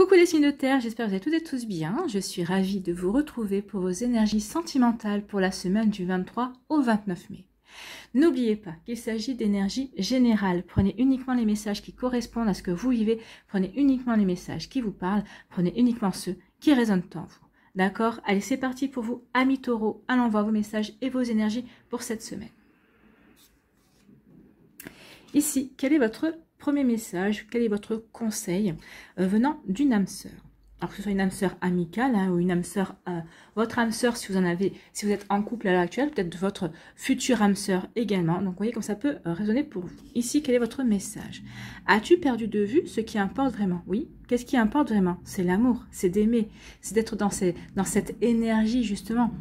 Coucou les signes de terre, j'espère que vous allez toutes et tous bien. Je suis ravie de vous retrouver pour vos énergies sentimentales pour la semaine du 23 au 29 mai. N'oubliez pas qu'il s'agit d'énergie générale. Prenez uniquement les messages qui correspondent à ce que vous vivez. Prenez uniquement les messages qui vous parlent. Prenez uniquement ceux qui résonnent en vous. D'accord? Allez, c'est parti pour vous, amis taureaux. Allons voir vos messages et vos énergies pour cette semaine. Ici, quel est votre premier message, quel est votre conseil venant d'une âme sœur? Alors que ce soit une âme sœur amicale ou une âme sœur, votre âme sœur si vous en avez, si vous êtes en couple à l'heure actuelle, peut-être votre future âme sœur également. Donc vous voyez comme ça peut résonner pour vous. Ici, quel est votre message? As-tu perdu de vue ce qui importe vraiment? Oui. Qu'est-ce qui importe vraiment? C'est l'amour, c'est d'aimer, c'est d'être dans cette énergie justement.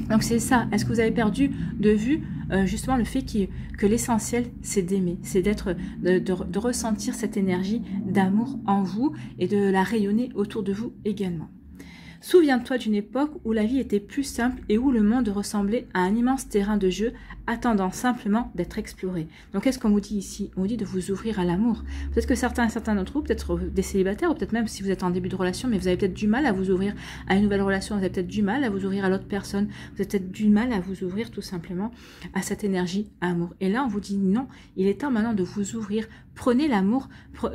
Donc c'est ça, est-ce que vous avez perdu de vue justement le fait que l'essentiel c'est d'aimer, c'est de ressentir cette énergie d'amour en vous et de la rayonner autour de vous également. Souviens-toi d'une époque où la vie était plus simple et où le monde ressemblait à un immense terrain de jeu attendant simplement d'être exploré. Donc qu'est-ce qu'on vous dit ici? On vous dit de vous ouvrir à l'amour. Peut-être que certains d'entre vous, peut-être des célibataires, ou peut-être même si vous êtes en début de relation, mais vous avez peut-être du mal à vous ouvrir à une nouvelle relation, vous avez peut-être du mal à vous ouvrir à l'autre personne, vous avez peut-être du mal à vous ouvrir tout simplement à cette énergie amour. Et là on vous dit non, il est temps maintenant de vous ouvrir. Prenez l'amour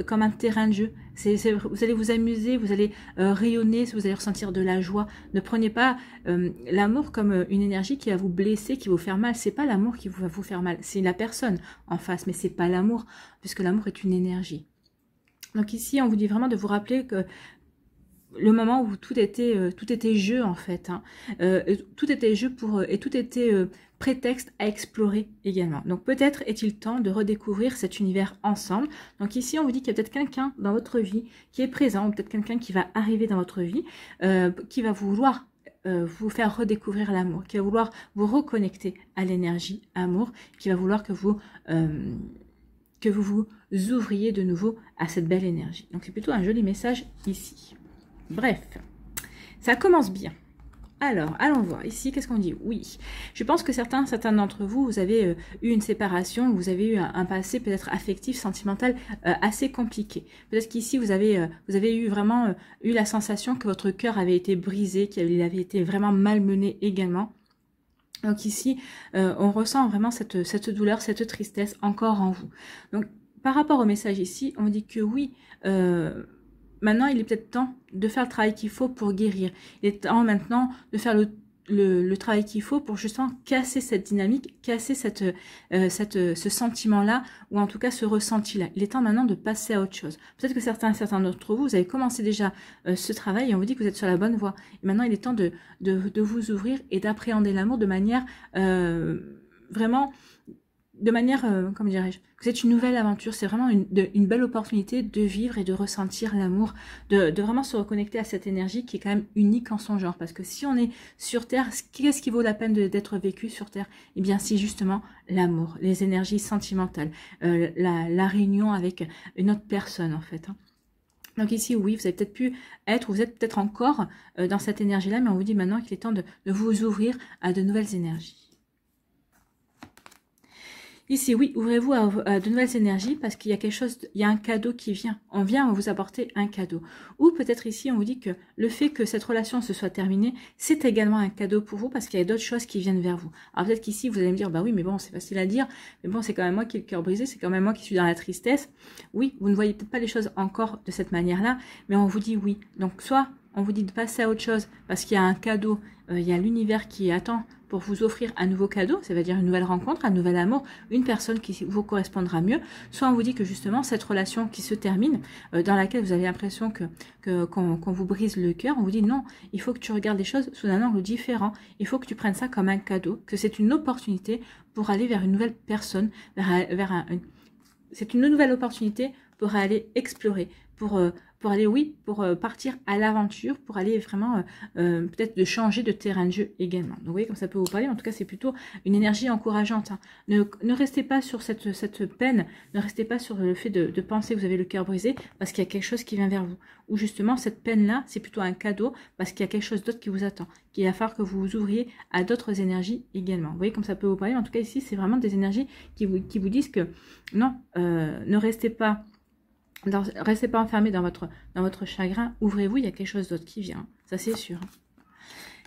comme un terrain de jeu. Vous allez vous amuser, vous allez rayonner, vous allez ressentir de la joie. Ne prenez pas l'amour comme une énergie qui va vous blesser, qui va vous faire mal. C'est pas l'amour qui va vous faire mal, c'est la personne en face, mais c'est pas l'amour, puisque l'amour est une énergie. Donc ici, on vous dit vraiment de vous rappeler que le moment où tout était jeu en fait, hein. Tout était jeu et tout était prétexte à explorer également. Donc peut-être est-il temps de redécouvrir cet univers ensemble. Donc ici on vous dit qu'il y a peut-être quelqu'un dans votre vie qui est présent, ou peut-être quelqu'un qui va arriver dans votre vie, qui va vouloir vous faire redécouvrir l'amour, qui va vouloir vous reconnecter à l'énergie amour, qui va vouloir que vous vous ouvriez de nouveau à cette belle énergie. Donc c'est plutôt un joli message ici. Bref, ça commence bien. Alors, allons voir. Ici, qu'est-ce qu'on dit? Oui, je pense que certains d'entre vous, vous avez eu une séparation, vous avez eu un passé peut-être affectif, sentimental assez compliqué. Peut-être qu'ici, vous avez eu vraiment eu la sensation que votre cœur avait été brisé, qu'il avait été vraiment malmené également. Donc ici, on ressent vraiment cette douleur, cette tristesse encore en vous. Donc, par rapport au message ici, on dit que oui, maintenant, il est peut-être temps de faire le travail qu'il faut pour guérir. Il est temps maintenant de faire le travail qu'il faut pour justement casser cette dynamique, casser ce sentiment-là, ou en tout cas ce ressenti-là. Il est temps maintenant de passer à autre chose. Peut-être que certains d'entre vous, vous avez commencé déjà ce travail et on vous dit que vous êtes sur la bonne voie. Et maintenant, il est temps de vous ouvrir et d'appréhender l'amour de manière vraiment... de manière, comment dirais-je, c'est une nouvelle aventure, c'est vraiment une belle opportunité de vivre et de ressentir l'amour, de vraiment se reconnecter à cette énergie qui est quand même unique en son genre. Parce que si on est sur Terre, qu'est-ce qui vaut la peine d'être vécu sur Terre? Eh bien, c'est justement l'amour, les énergies sentimentales, la réunion avec une autre personne en fait, hein. Donc ici, oui, vous avez peut-être pu être, ou vous êtes peut-être encore dans cette énergie-là, mais on vous dit maintenant qu'il est temps de vous ouvrir à de nouvelles énergies. Ici, oui, ouvrez-vous à de nouvelles énergies parce qu'il y a quelque chose, il y a un cadeau qui vient. On vient vous apporter un cadeau. Ou peut-être ici, on vous dit que le fait que cette relation se soit terminée, c'est également un cadeau pour vous parce qu'il y a d'autres choses qui viennent vers vous. Alors peut-être qu'ici, vous allez me dire, bah oui, mais bon, c'est facile à dire. Mais bon, c'est quand même moi qui ai le cœur brisé, c'est quand même moi qui suis dans la tristesse. Oui, vous ne voyez peut-être pas les choses encore de cette manière-là, mais on vous dit oui. Donc soit on vous dit de passer à autre chose parce qu'il y a un cadeau, il y a l'univers qui attend pour vous offrir un nouveau cadeau, ça veut dire une nouvelle rencontre, un nouvel amour, une personne qui vous correspondra mieux. Soit on vous dit que justement cette relation qui se termine, dans laquelle vous avez l'impression qu'on vous brise le cœur, on vous dit non, il faut que tu regardes les choses sous un angle différent, il faut que tu prennes ça comme un cadeau, que c'est une opportunité pour aller vers une nouvelle personne, c'est une nouvelle opportunité pour aller explorer, pour aller, oui, pour partir à l'aventure, pour aller vraiment, peut-être de changer de terrain de jeu également. Donc vous voyez comme ça peut vous parler, en tout cas c'est plutôt une énergie encourageante, hein. Ne restez pas sur cette peine, ne restez pas sur le fait de penser que vous avez le cœur brisé, parce qu'il y a quelque chose qui vient vers vous. Ou justement cette peine-là, c'est plutôt un cadeau, parce qu'il y a quelque chose d'autre qui vous attend, qu'il va falloir que vous vous ouvriez à d'autres énergies également. Vous voyez comme ça peut vous parler, en tout cas ici c'est vraiment des énergies qui vous disent que non, ne restez pas Restez pas enfermé dans votre chagrin. Ouvrez-vous, il y a quelque chose d'autre qui vient. Ça, c'est sûr.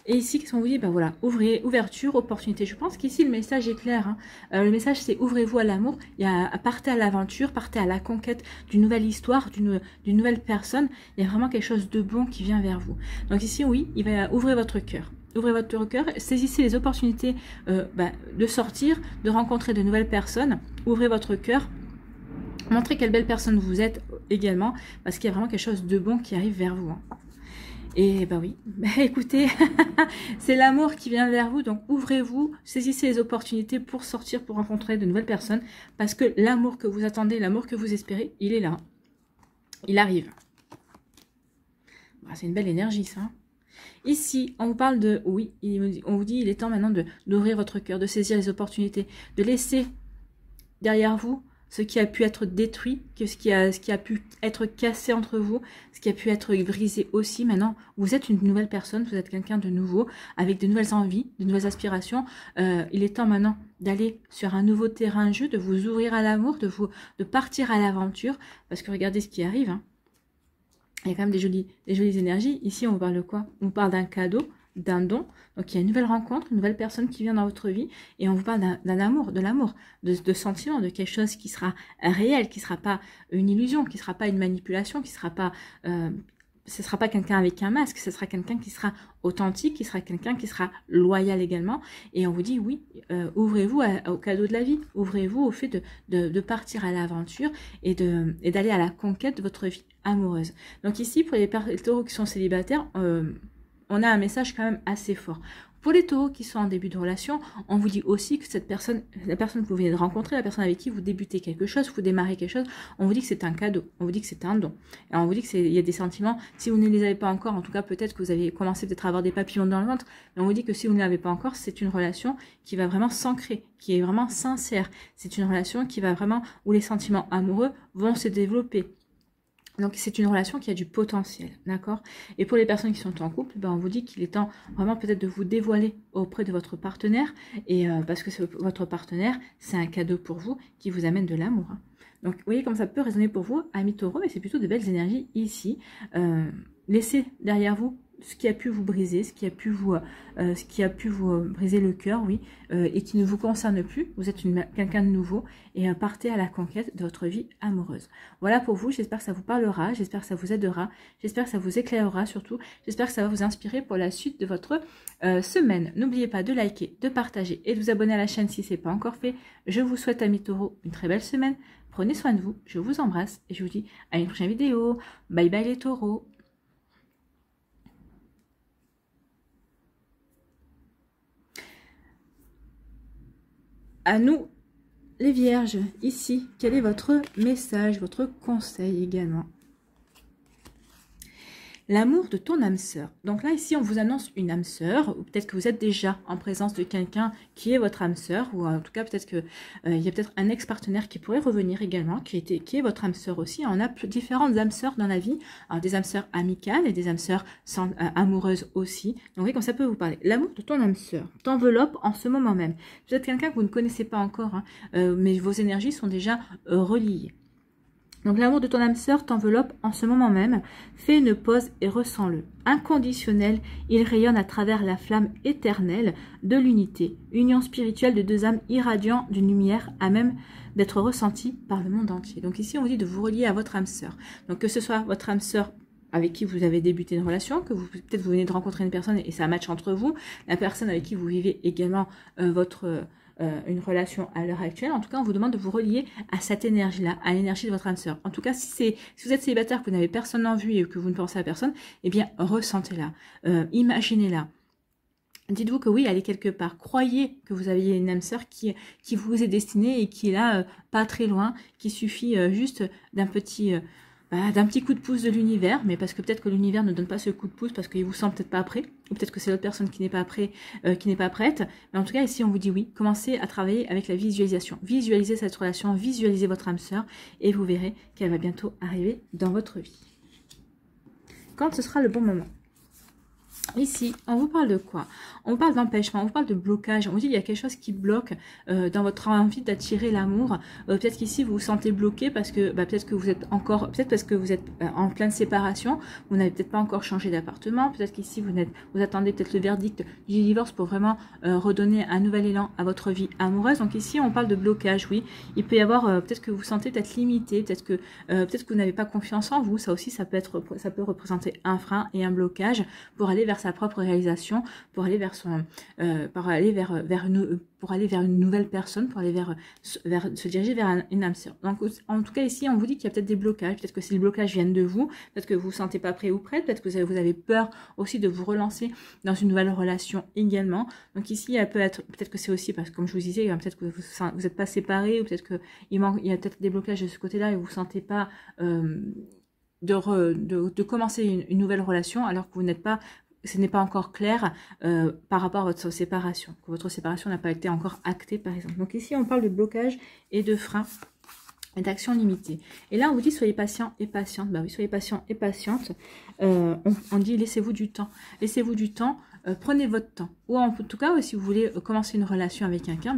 Et ici, qu'est-ce qu'on vous dit? Ben voilà, ouverture, opportunité. Je pense qu'ici, le message est clair. Hein. Le message, c'est ouvrez-vous à l'amour. Partez à l'aventure, partez à la conquête d'une nouvelle histoire, d'une nouvelle personne. Il y a vraiment quelque chose de bon qui vient vers vous. Donc ici, oui, il va ouvrir votre cœur. Ouvrez votre cœur, saisissez les opportunités de sortir, de rencontrer de nouvelles personnes. Ouvrez votre cœur. Montrez quelle belle personne vous êtes également, parce qu'il y a vraiment quelque chose de bon qui arrive vers vous. Hein. Et bah oui, écoutez, c'est l'amour qui vient vers vous, donc ouvrez-vous, saisissez les opportunités pour sortir, pour rencontrer de nouvelles personnes, parce que l'amour que vous attendez, l'amour que vous espérez, il est là. Il arrive. Bah, c'est une belle énergie, ça. Ici, on vous parle de, oui, on vous dit, il est temps maintenant d'ouvrir votre cœur, de saisir les opportunités, de laisser derrière vous ce qui a pu être détruit, ce qui a pu être cassé entre vous, ce qui a pu être brisé aussi. Maintenant, vous êtes une nouvelle personne, vous êtes quelqu'un de nouveau, avec de nouvelles envies, de nouvelles aspirations. Il est temps maintenant d'aller sur un nouveau terrain de jeu, de vous ouvrir à l'amour, de partir à l'aventure, parce que regardez ce qui arrive. Hein. Il y a quand même des jolies énergies. Ici, on parle de quoi? On parle d'un cadeau, d'un don. Donc, il y a une nouvelle rencontre, une nouvelle personne qui vient dans votre vie. Et on vous parle d'un amour, de l'amour, de sentiments, de quelque chose qui sera réel, qui ne sera pas une illusion, qui ne sera pas une manipulation, qui ne sera pas... ce ne sera pas quelqu'un avec un masque, ce sera quelqu'un qui sera authentique, qui sera quelqu'un qui sera loyal également. Et on vous dit, oui, ouvrez-vous au cadeau de la vie. Ouvrez-vous au fait de partir à l'aventure et d'aller à la conquête de votre vie amoureuse. Donc ici, pour les taureaux qui sont célibataires, on a un message quand même assez fort. Pour les taureaux qui sont en début de relation, on vous dit aussi que cette personne, la personne que vous venez de rencontrer, la personne avec qui vous débutez quelque chose, vous démarrez quelque chose, on vous dit que c'est un cadeau, on vous dit que c'est un don. Et on vous dit qu'il y a des sentiments, si vous ne les avez pas encore, en tout cas peut-être que vous avez commencé peut-être à avoir des papillons dans le ventre, mais on vous dit que si vous ne l'avez pas encore, c'est une relation qui va vraiment s'ancrer, qui est vraiment sincère. C'est une relation qui va vraiment, où les sentiments amoureux vont se développer. Donc, c'est une relation qui a du potentiel, d'accord? Et pour les personnes qui sont en couple, ben, on vous dit qu'il est temps vraiment peut-être de vous dévoiler auprès de votre partenaire, et parce que votre partenaire, c'est un cadeau pour vous qui vous amène de l'amour. Hein. Donc, vous voyez comme ça peut résonner pour vous, amis taureaux, mais c'est plutôt de belles énergies ici. Laissez derrière vous ce qui a pu vous briser, ce qui a pu vous briser le cœur, oui, et qui ne vous concerne plus. Vous êtes quelqu'un de nouveau et partez à la conquête de votre vie amoureuse. Voilà pour vous, j'espère que ça vous parlera, j'espère que ça vous aidera, j'espère que ça vous éclairera surtout, j'espère que ça va vous inspirer pour la suite de votre semaine. N'oubliez pas de liker, de partager et de vous abonner à la chaîne si ce n'est pas encore fait. Je vous souhaite, amis taureaux, une très belle semaine. Prenez soin de vous, je vous embrasse et je vous dis à une prochaine vidéo. Bye bye les taureaux. À nous, les vierges, ici, quel est votre message, votre conseil également? L'amour de ton âme sœur. Donc là, ici, on vous annonce une âme sœur, ou peut-être que vous êtes déjà en présence de quelqu'un qui est votre âme sœur, ou en tout cas, peut-être que il y a peut-être un ex-partenaire qui pourrait revenir également, qui est votre âme sœur aussi. On a différentes âmes sœurs dans la vie, alors des âmes sœurs amicales et des âmes sœurs amoureuses aussi. Donc oui, comme ça peut vous parler. L'amour de ton âme sœur t'enveloppe en ce moment même. Vous êtes quelqu'un que vous ne connaissez pas encore, hein, mais vos énergies sont déjà reliées. Donc l'amour de ton âme sœur t'enveloppe en ce moment même. Fais une pause et ressens-le. Inconditionnel, il rayonne à travers la flamme éternelle de l'unité. Union spirituelle de deux âmes irradiant d'une lumière à même d'être ressentie par le monde entier. Donc ici on vous dit de vous relier à votre âme sœur. Donc que ce soit votre âme sœur avec qui vous avez débuté une relation, que peut-être vous venez de rencontrer une personne et ça match entre vous, la personne avec qui vous vivez également une relation à l'heure actuelle. En tout cas, on vous demande de vous relier à cette énergie-là, à l'énergie de votre âme sœur. En tout cas, si vous êtes célibataire, que vous n'avez personne en vue et que vous ne pensez à personne, eh bien, ressentez-la, imaginez-la. Dites-vous que oui, elle est quelque part. Croyez que vous aviez une âme sœur qui vous est destinée et qui est là, pas très loin, qu'il suffit juste d'un petit coup de pouce de l'univers, mais parce que peut-être que l'univers ne donne pas ce coup de pouce parce qu'il vous sent peut-être pas prêt, ou peut-être que c'est l'autre personne qui n'est pas prêt, qui n'est pas prête. Mais en tout cas, ici, on vous dit oui. Commencez à travailler avec la visualisation. Visualisez cette relation, visualisez votre âme sœur, et vous verrez qu'elle va bientôt arriver dans votre vie. Quand ce sera le bon moment. Ici, on vous parle de quoi? On vous parle d'empêchement, on vous parle de blocage. On vous dit qu'il y a quelque chose qui bloque dans votre envie d'attirer l'amour. Peut-être qu'ici, vous vous sentez bloqué parce que peut-être que vous êtes encore, peut-être parce que vous êtes en pleine séparation. Vous n'avez peut-être pas encore changé d'appartement. Peut-être qu'ici, vous attendez peut-être le verdict du divorce pour vraiment redonner un nouvel élan à votre vie amoureuse. Donc ici, on parle de blocage, oui. Il peut y avoir, peut-être que vous vous sentez peut-être limité, peut-être que vous n'avez pas confiance en vous. Ça aussi, ça peut représenter un frein et un blocage pour aller vers sa propre réalisation, pour aller vers pour aller vers une nouvelle personne, pour aller se diriger vers une âme sœur. Donc en tout cas ici on vous dit qu'il y a peut-être des blocages, peut-être que ces blocages viennent de vous, peut-être que vous vous sentez pas prêt ou prête, peut-être que vous avez peur aussi de vous relancer dans une nouvelle relation également. Donc ici elle peut-être que c'est aussi parce que comme je vous disais, peut-être que vous n'êtes pas séparés, ou peut-être qu'il y a peut-être des blocages de ce côté-là et vous ne vous sentez pas de commencer une nouvelle relation alors que vous n'êtes pas, ce n'est pas encore clair par rapport à votre séparation, que votre séparation n'a pas été encore actée par exemple. Donc ici on parle de blocage et de frein et d'action limitée. Et là on vous dit soyez patient et patiente. Bah oui, soyez patient et patiente. On dit laissez-vous du temps. Laissez-vous du temps, prenez votre temps. Ou en tout cas, si vous voulez commencer une relation avec quelqu'un,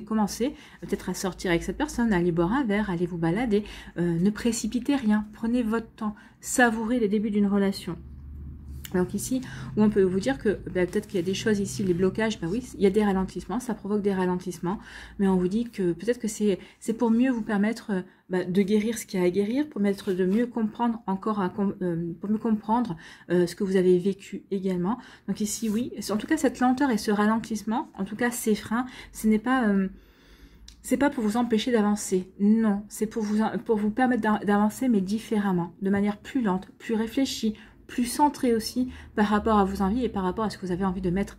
commencez peut-être à sortir avec cette personne, à aller boire un verre, allez vous balader. Ne précipitez rien, prenez votre temps, savourez les débuts d'une relation. Donc ici, où on peut vous dire que peut-être qu'il y a des choses ici, les blocages, oui, il y a des ralentissements, ça provoque des ralentissements, mais on vous dit que peut-être que c'est pour mieux vous permettre de guérir ce qu'il y a à guérir, pour permettre de mieux comprendre pour mieux comprendre ce que vous avez vécu également. Donc ici, oui, en tout cas, cette lenteur et ce ralentissement, en tout cas, ces freins, ce n'est pas... c'est pas pour vous empêcher d'avancer, non, c'est pour vous permettre d'avancer, mais différemment, de manière plus lente, plus réfléchie, plus centré aussi par rapport à vos envies et par rapport à ce que vous avez envie de mettre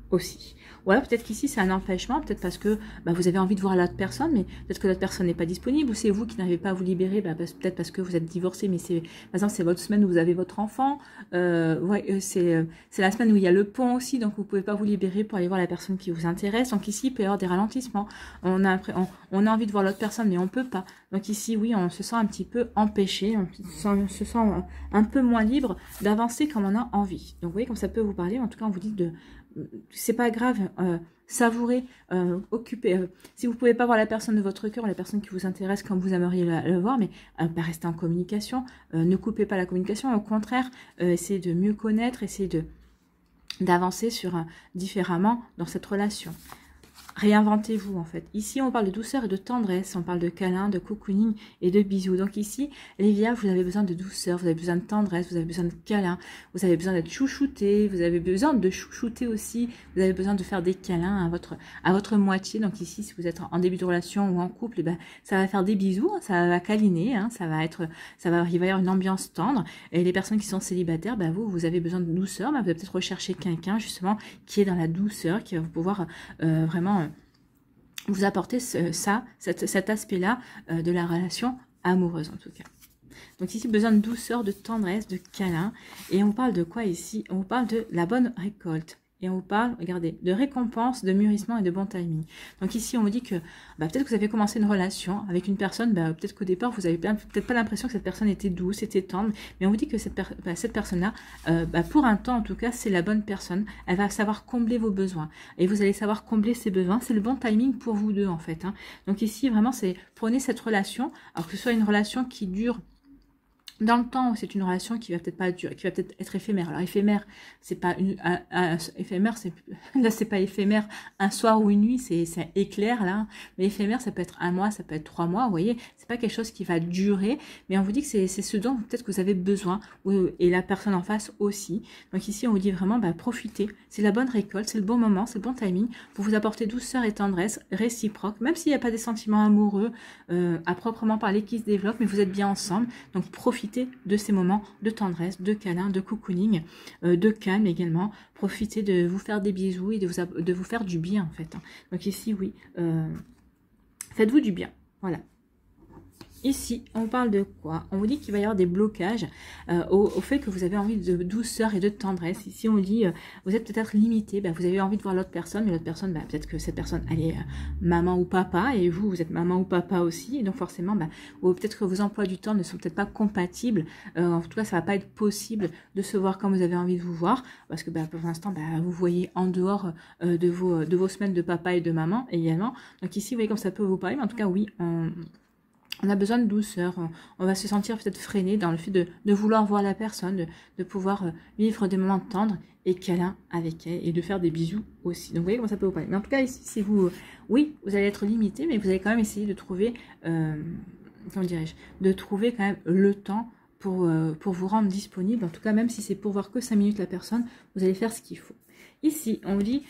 aussi. Ou alors peut-être qu'ici c'est un empêchement, peut-être parce que vous avez envie de voir l'autre personne, mais peut-être que l'autre personne n'est pas disponible, ou c'est vous qui n'avez pas à vous libérer, peut-être parce que vous êtes divorcé, mais c'est, par exemple, c'est votre semaine où vous avez votre enfant, c'est la semaine où il y a le pont aussi, donc vous pouvez pas vous libérer pour aller voir la personne qui vous intéresse. Donc ici il peut y avoir des ralentissements, on a envie de voir l'autre personne, mais on peut pas. Donc ici oui, on se sent un petit peu empêché, on se sent un peu moins libre d'avancer comme on a envie. Donc vous voyez comme ça peut vous parler, en tout cas on vous dit c'est pas grave, savourez, occupez. Si vous pouvez pas voir la personne de votre cœur, la personne qui vous intéresse comme vous aimeriez le voir, mais restez en communication, ne coupez pas la communication, au contraire, essayez de mieux connaître, essayez d'avancer différemment dans cette relation. Réinventez-vous en fait. Ici, on parle de douceur et de tendresse, on parle de câlin, de cocooning et de bisous. Donc ici, les vierges, vous avez besoin de douceur, vous avez besoin de tendresse, vous avez besoin de câlin, vous avez besoin d'être chouchouté, vous avez besoin de chouchouter aussi, vous avez besoin de faire des câlins à votre moitié. Donc ici, si vous êtes en début de relation ou en couple, ça va faire des bisous, ça va câliner, il va y avoir une ambiance tendre. Et les personnes qui sont célibataires, vous avez besoin de douceur, vous allez peut-être rechercher quelqu'un justement qui est dans la douceur, qui va pouvoir vraiment vous apporter cet aspect-là de la relation amoureuse en tout cas. Donc ici, besoin de douceur, de tendresse, de câlin. Et on parle de quoi ici? On parle de la bonne récolte. Et on vous parle, regardez, de récompense, de mûrissement et de bon timing. Donc ici, on vous dit que peut-être que vous avez commencé une relation avec une personne, peut-être qu'au départ, vous avez peut-être pas l'impression que cette personne était douce, était tendre, mais on vous dit que cette personne-là, pour un temps en tout cas, c'est la bonne personne. Elle va savoir combler vos besoins. Et vous allez savoir combler ses besoins. C'est le bon timing pour vous deux, en fait. Donc ici, vraiment, c'est prenez cette relation, alors que ce soit une relation qui dure dans le temps, c'est une relation qui va peut-être pas durer, qui va peut-être être éphémère. Alors éphémère, c'est pas éphémère, là c'est pas éphémère un soir ou une nuit, c'est éclair là. Mais éphémère, ça peut être un mois, ça peut être 3 mois. Vous voyez, c'est pas quelque chose qui va durer, mais on vous dit que c'est ce dont peut-être que vous avez besoin, et la personne en face aussi. Donc ici, on vous dit vraiment, profitez. C'est la bonne récolte, c'est le bon moment, c'est le bon timing pour vous apporter douceur et tendresse réciproque, même s'il n'y a pas des sentiments amoureux à proprement parler qui se développent, mais vous êtes bien ensemble. Donc profitez de ces moments de tendresse, de câlin, de cocooning, de calme également. Profitez de vous faire des bisous et de vous faire du bien en fait. Donc ici, oui, faites-vous du bien. Voilà. Ici, on parle de quoi? On vous dit qu'il va y avoir des blocages au fait que vous avez envie de douceur et de tendresse. Ici, on vous dit, vous êtes peut-être limité, vous avez envie de voir l'autre personne, mais l'autre personne, peut-être que cette personne, elle est maman ou papa, et vous, vous êtes maman ou papa aussi, et donc forcément, ou peut-être que vos emplois du temps ne sont peut-être pas compatibles. En tout cas, ça va pas être possible de se voir comme vous avez envie de vous voir, parce que pour l'instant, vous voyez en dehors de vos semaines de papa et de maman également. Donc ici, vous voyez comme ça peut vous parler, mais en tout cas, oui, on a besoin de douceur, on va se sentir peut-être freiné dans le fait de vouloir voir la personne, de pouvoir vivre des moments tendres et câlins avec elle et de faire des bisous aussi. Donc vous voyez comment ça peut vous parler. Mais en tout cas ici, si vous, oui, vous allez être limité, mais vous allez quand même essayer de trouver, comment dirais-je, de trouver quand même le temps pour vous rendre disponible. En tout cas, même si c'est pour voir que 5 minutes la personne, vous allez faire ce qu'il faut. Ici, on vous dit...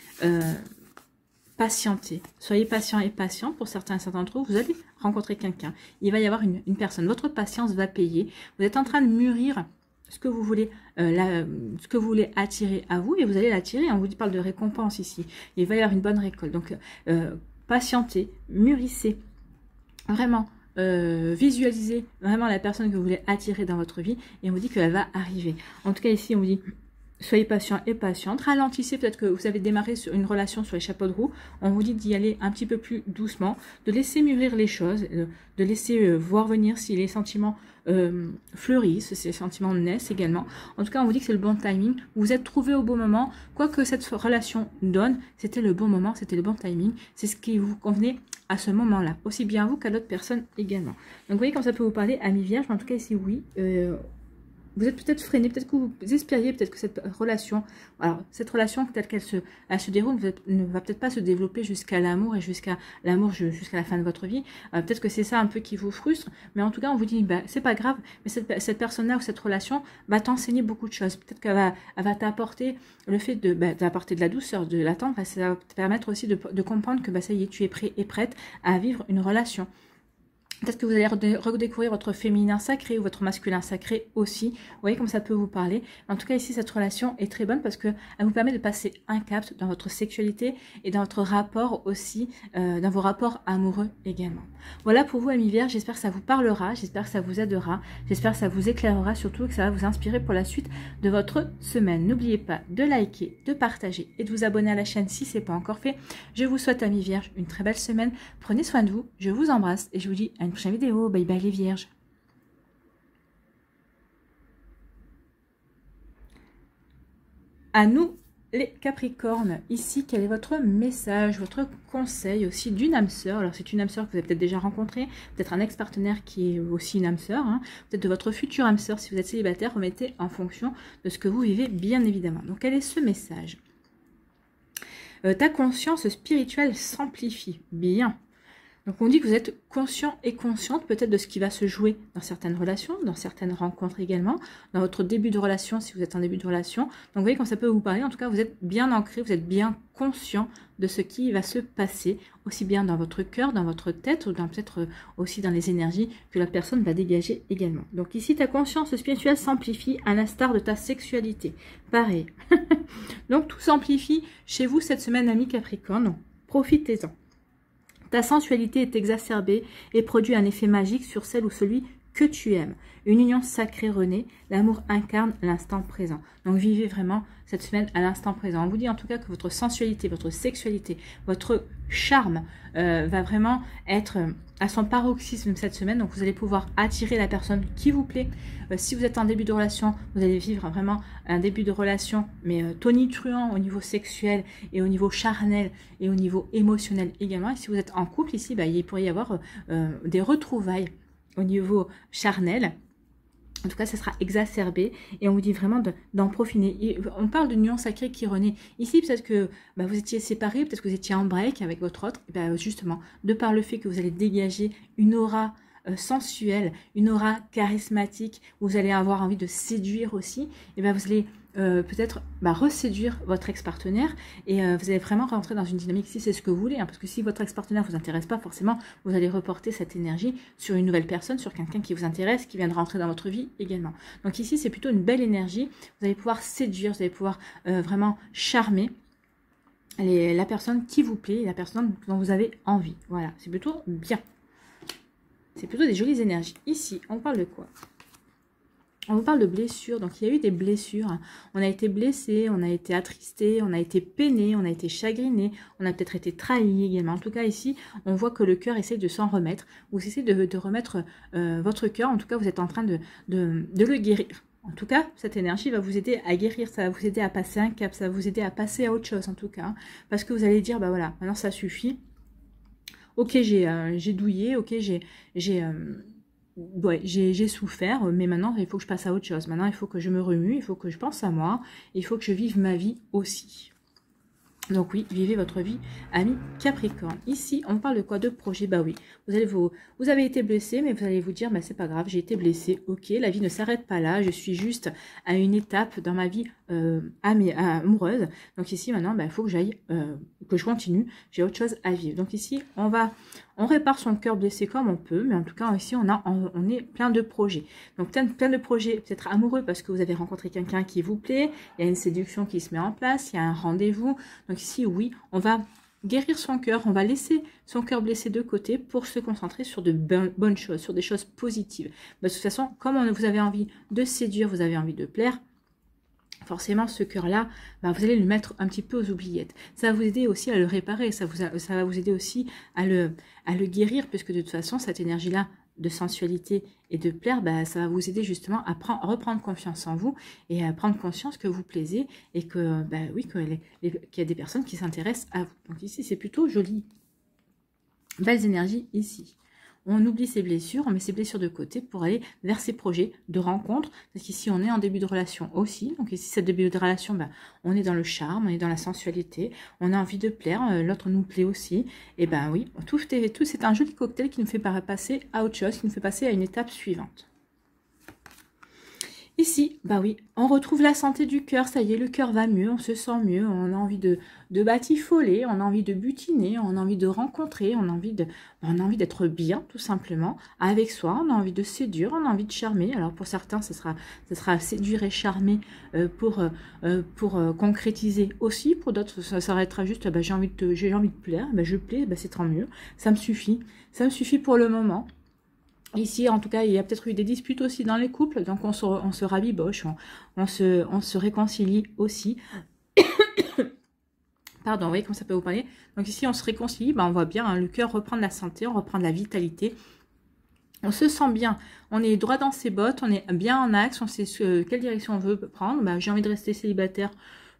patientez, soyez patient et patient. Pour certains d'entre vous, vous allez rencontrer quelqu'un. Il va y avoir une personne. Votre patience va payer. Vous êtes en train de mûrir ce que vous voulez, ce que vous voulez attirer à vous et vous allez l'attirer. On vous parle de récompense ici. Il va y avoir une bonne récolte. Donc, patientez, mûrissez. Vraiment, visualisez vraiment la personne que vous voulez attirer dans votre vie et on vous dit qu'elle va arriver. En tout cas, ici, on vous dit... Soyez patient et patiente. Ralentissez, peut-être que vous avez démarré sur une relation sur les chapeaux de roue. On vous dit d'y aller un petit peu plus doucement, de laisser mûrir les choses, de laisser voir venir si les sentiments fleurissent, si les sentiments naissent également. En tout cas, on vous dit que c'est le bon timing. Vous vous êtes trouvé au bon moment. Quoi que cette relation donne, c'était le bon moment, c'était le bon timing. C'est ce qui vous convenait à ce moment-là. Aussi bien à vous qu'à d'autres personnes également. Donc, vous voyez comme ça peut vous parler, ami vierge. Mais en tout cas, ici, oui. Vous êtes peut-être freiné, peut-être que vous espériez peut-être que cette relation, alors cette relation telle qu'elle se déroule ne va peut-être pas se développer jusqu'à l'amour et jusqu'à la fin de votre vie. Peut-être que c'est ça un peu qui vous frustre, mais en tout cas on vous dit c'est pas grave, mais cette personne-là ou cette relation va t'enseigner beaucoup de choses. Peut-être qu'elle va t'apporter le fait d'apporter de la douceur, de l'attendre, ça va te permettre aussi de comprendre que ça y est, tu es prêt et prête à vivre une relation. Peut-être que vous allez redécouvrir votre féminin sacré ou votre masculin sacré aussi. Vous voyez comme ça peut vous parler. En tout cas, ici, cette relation est très bonne parce qu'elle vous permet de passer un cap dans votre sexualité et dans votre rapport aussi, dans vos rapports amoureux également. Voilà pour vous, amis vierges. J'espère que ça vous parlera. J'espère que ça vous aidera. J'espère que ça vous éclairera. Surtout que ça va vous inspirer pour la suite de votre semaine. N'oubliez pas de liker, de partager et de vous abonner à la chaîne si ce n'est pas encore fait. Je vous souhaite, amis vierges, une très belle semaine. Prenez soin de vous. Je vous embrasse et je vous dis à une prochaine vidéo. Bye bye les vierges. À nous les capricornes, ici quel est votre message, votre conseil aussi d'une âme sœur? Alors c'est une âme sœur que vous avez peut-être déjà rencontrée, peut-être un ex-partenaire qui est aussi une âme sœur, peut-être de votre future âme sœur si vous êtes célibataire, remettez en fonction de ce que vous vivez bien évidemment. Donc quel est ce message? Ta conscience spirituelle s'amplifie. Bien. Donc on dit que vous êtes conscient et consciente peut-être de ce qui va se jouer dans certaines relations, dans certaines rencontres également, dans votre début de relation si vous êtes en début de relation. Donc vous voyez comme ça peut vous parler, en tout cas vous êtes bien ancré, vous êtes bien conscient de ce qui va se passer, aussi bien dans votre cœur, dans votre tête, ou peut-être aussi dans les énergies que la personne va dégager également. Donc ici ta conscience spirituelle s'amplifie à l'instar de ta sexualité. Pareil. Donc tout s'amplifie chez vous cette semaine, amis Capricorne, donc profitez-en. Ta sensualité est exacerbée et produit un effet magique sur celle ou celui que tu aimes. Une union sacrée renaît, l'amour incarne l'instant présent. Donc vivez vraiment cette semaine à l'instant présent. On vous dit en tout cas que votre sensualité, votre sexualité, votre charme va vraiment être à son paroxysme cette semaine. Donc vous allez pouvoir attirer la personne qui vous plaît. Si vous êtes en début de relation, vous allez vivre vraiment un début de relation, mais tonitruant au niveau sexuel et au niveau charnel et au niveau émotionnel également. Et si vous êtes en couple ici, il pourrait y avoir des retrouvailles au niveau charnel. En tout cas, ça sera exacerbé et on vous dit vraiment d'en profiter. Et on parle d'une union sacrée qui renaît. Ici, peut-être que vous étiez séparés, peut-être que vous étiez en break avec votre autre. Et justement, de par le fait que vous allez dégager une aura sensuelle, une aura charismatique, où vous allez avoir envie de séduire aussi, et vous allez peut-être reséduire votre ex-partenaire et vous allez vraiment rentrer dans une dynamique si c'est ce que vous voulez, parce que si votre ex-partenaire ne vous intéresse pas forcément, vous allez reporter cette énergie sur une nouvelle personne, sur quelqu'un qui vous intéresse, qui vient de rentrer dans votre vie également. Donc ici c'est plutôt une belle énergie, vous allez pouvoir séduire, vous allez pouvoir vraiment charmer la personne qui vous plaît, la personne dont vous avez envie. Voilà, c'est plutôt bien. C'est plutôt des jolies énergies. Ici, on parle de quoi? On vous parle de blessures, donc il y a eu des blessures, hein. On a été blessé, on a été attristé, on a été peiné, on a été chagriné, on a peut-être été trahi également. En tout cas ici, on voit que le cœur essaie de s'en remettre, vous essayez de remettre votre cœur, en tout cas vous êtes en train de le guérir. En tout cas, cette énergie va vous aider à guérir, ça va vous aider à passer un cap, ça va vous aider à passer à autre chose en tout cas, hein. Parce que vous allez dire, bah voilà, maintenant ça suffit, ok j'ai douillé, ok ouais, j'ai souffert, mais maintenant, il faut que je passe à autre chose. Maintenant, il faut que je me remue, il faut que je pense à moi, il faut que je vive ma vie aussi. Donc oui, vivez votre vie, ami Capricorne. Ici, on parle de quoi? De projet. Bah oui, vous avez été blessé, mais vous allez vous dire, bah c'est pas grave, j'ai été blessé. Ok, la vie ne s'arrête pas là, je suis juste à une étape dans ma vie amoureuse. Donc ici, maintenant, bah, il faut que j'aille, que je continue, j'ai autre chose à vivre. Donc ici, on répare son cœur blessé comme on peut, mais en tout cas, ici, on est plein de projets. Donc plein de projets, peut-être amoureux, parce que vous avez rencontré quelqu'un qui vous plaît, il y a une séduction qui se met en place, il y a un rendez-vous. Donc ici, oui, on va guérir son cœur, on va laisser son cœur blessé de côté pour se concentrer sur de bonnes choses, sur des choses positives. De toute façon, comme vous avez envie de séduire, vous avez envie de plaire, forcément, ce cœur-là, bah, vous allez le mettre un petit peu aux oubliettes. Ça va vous aider aussi à le réparer, ça va vous aider aussi à le guérir, puisque de toute façon, cette énergie-là de sensualité et de plaire, bah, ça va vous aider justement à reprendre confiance en vous et à prendre conscience que vous plaisez et que, bah, oui, qu'il y a des personnes qui s'intéressent à vous. Donc ici, c'est plutôt joli. Belles énergies ici. On oublie ses blessures, on met ses blessures de côté pour aller vers ses projets de rencontre. Parce qu'ici, on est en début de relation aussi. Donc ici, cette début de relation, bah, on est dans le charme, on est dans la sensualité, on a envie de plaire, l'autre nous plaît aussi. Et ben oui, tout c'est un joli cocktail qui nous fait passer à autre chose, qui nous fait passer à une étape suivante. Ici, bah oui, on retrouve la santé du cœur, ça y est, le cœur va mieux, on se sent mieux, on a envie de batifoler, on a envie de butiner, on a envie de rencontrer, on a envie d'être bien, tout simplement, avec soi, on a envie de séduire, on a envie de charmer. Alors pour certains, ce sera séduire et charmer pour concrétiser aussi, pour d'autres, ça s'arrêtera juste, bah, j'ai envie de plaire, bah, je plais, bah, c'est tant mieux, ça me suffit pour le moment. Ici, en tout cas, il y a peut-être eu des disputes aussi dans les couples, donc on se rabiboche, on se réconcilie aussi. Pardon, vous voyez comment ça peut vous parler. Donc ici, on se réconcilie, ben on voit bien, hein, le cœur reprend de la santé, on reprend de la vitalité. On se sent bien, on est droit dans ses bottes, on est bien en axe, on sait quelle direction on veut prendre. Ben, j'ai envie de rester célibataire,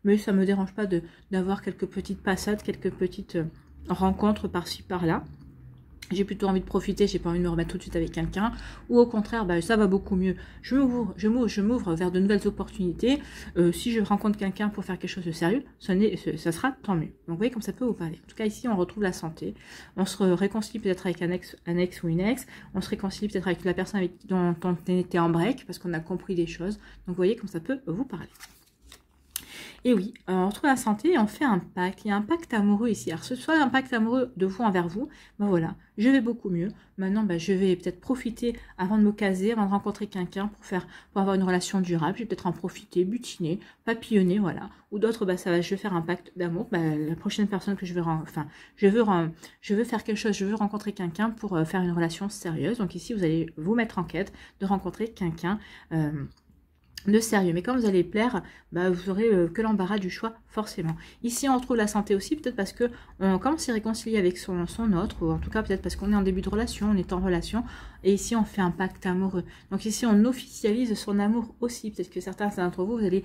mais ça ne me dérange pas d'avoir quelques petites passades, quelques petites rencontres par-ci, par-là. J'ai plutôt envie de profiter, j'ai pas envie de me remettre tout de suite avec quelqu'un, ou au contraire, bah, ça va beaucoup mieux. Je m'ouvre vers de nouvelles opportunités. Si je rencontre quelqu'un pour faire quelque chose de sérieux, ça sera tant mieux. Donc vous voyez comme ça peut vous parler. En tout cas ici, on retrouve la santé. On se réconcilie peut-être avec un ex ou une ex. On se réconcilie peut-être avec la personne dont on était en break, parce qu'on a compris des choses. Donc vous voyez comme ça peut vous parler. Et oui, on retrouve la santé et on fait un pacte. Il y a un pacte amoureux ici. Alors, ce soit un pacte amoureux de vous envers vous, ben voilà, je vais beaucoup mieux. Maintenant, ben, je vais peut-être profiter avant de me caser, avant de rencontrer quelqu'un pour avoir une relation durable. Je vais peut-être en profiter, butiner, papillonner, voilà. Ou d'autres, ben, je vais faire un pacte d'amour. Ben, la prochaine personne que je veux faire quelque chose, je veux rencontrer quelqu'un pour faire une relation sérieuse. Donc ici, vous allez vous mettre en quête de rencontrer quelqu'un de sérieux, mais quand vous allez plaire, bah, vous aurez que l'embarras du choix, forcément. Ici, on retrouve la santé aussi, peut-être parce que quand on s'est réconcilié avec son autre, ou en tout cas peut-être parce qu'on est en début de relation, on est en relation, et ici on fait un pacte amoureux. Donc ici, on officialise son amour aussi. Peut-être que certains d'entre vous, vous allez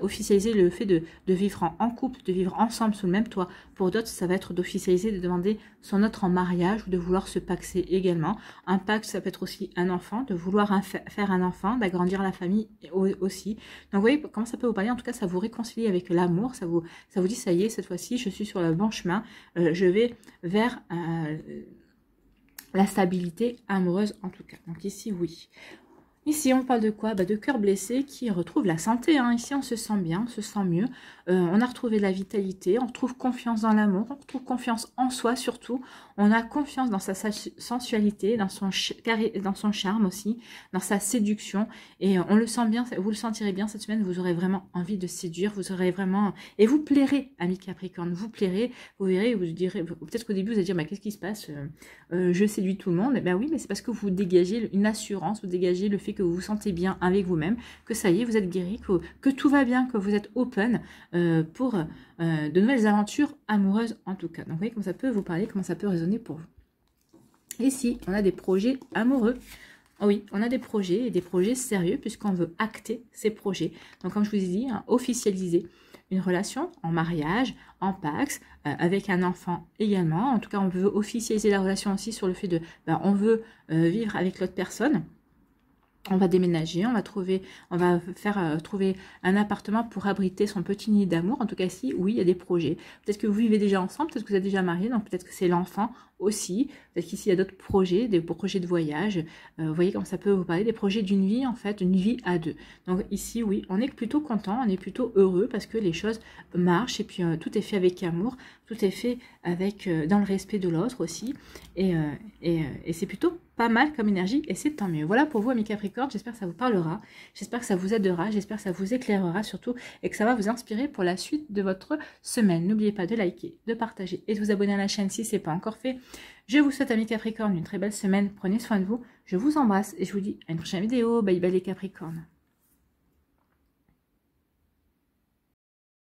officialiser le fait de vivre en couple, de vivre ensemble sous le même toit. Pour d'autres, ça va être d'officialiser, de demander son autre en mariage, ou de vouloir se paxer également. Un pacte, ça peut être aussi un enfant, de vouloir faire un enfant, d'agrandir la famille aussi. Donc vous voyez comment ça peut vous parler. En tout cas, ça vous réconcilie avec l'amour, ça vous dit ça y est, cette fois-ci je suis sur le bon chemin, je vais vers la stabilité amoureuse en tout cas. Donc ici oui, Ici, on parle de quoi? De cœur blessé qui retrouve la santé. Hein. Ici, on se sent bien, on se sent mieux. On a retrouvé la vitalité, on retrouve confiance dans l'amour, on retrouve confiance en soi surtout. On a confiance dans sa sensualité, dans son charme aussi, dans sa séduction. Et on le sent bien, vous le sentirez bien cette semaine, vous aurez vraiment envie de séduire, vous aurez vraiment... Et vous plairez, ami Capricorne, vous plairez, vous verrez, vous direz... Peut-être qu'au début, vous allez dire, qu'est-ce qui se passe? Je séduis tout le monde. Eh bien oui, mais c'est parce que vous dégagez une assurance, vous dégagez le fait que vous vous sentez bien avec vous-même, que ça y est, vous êtes guéri, que tout va bien, que vous êtes open pour de nouvelles aventures amoureuses en tout cas. Donc vous voyez comment ça peut vous parler, comment ça peut résonner pour vous. Ici, on a des projets amoureux. Oh oui, on a des projets et des projets sérieux puisqu'on veut acter ces projets. Donc comme je vous ai dit, hein, officialiser une relation en mariage, en pax, avec un enfant également. En tout cas, on veut officialiser la relation aussi sur le fait de, on veut vivre avec l'autre personne. On va déménager, on va faire trouver un appartement pour abriter son petit nid d'amour. En tout cas, ici, oui, il y a des projets. Peut-être que vous vivez déjà ensemble, peut-être que vous êtes déjà mariés, donc peut-être que c'est l'enfant aussi. Peut-être qu'ici, il y a d'autres projets, des projets de voyage. Vous voyez comme ça peut vous parler, des projets d'une vie, en fait, une vie à deux. Donc ici, oui, on est plutôt content, on est plutôt heureux parce que les choses marchent et puis tout est fait avec amour, tout est fait avec dans le respect de l'autre aussi. Et c'est plutôt pas mal comme énergie et c'est tant mieux. Voilà pour vous, amis Capricorne, j'espère que ça vous parlera, j'espère que ça vous aidera, j'espère que ça vous éclairera surtout et que ça va vous inspirer pour la suite de votre semaine. N'oubliez pas de liker, de partager et de vous abonner à la chaîne si ce n'est pas encore fait. Je vous souhaite, amis Capricorne, une très belle semaine, prenez soin de vous, je vous embrasse et je vous dis à une prochaine vidéo. Bye bye les Capricornes.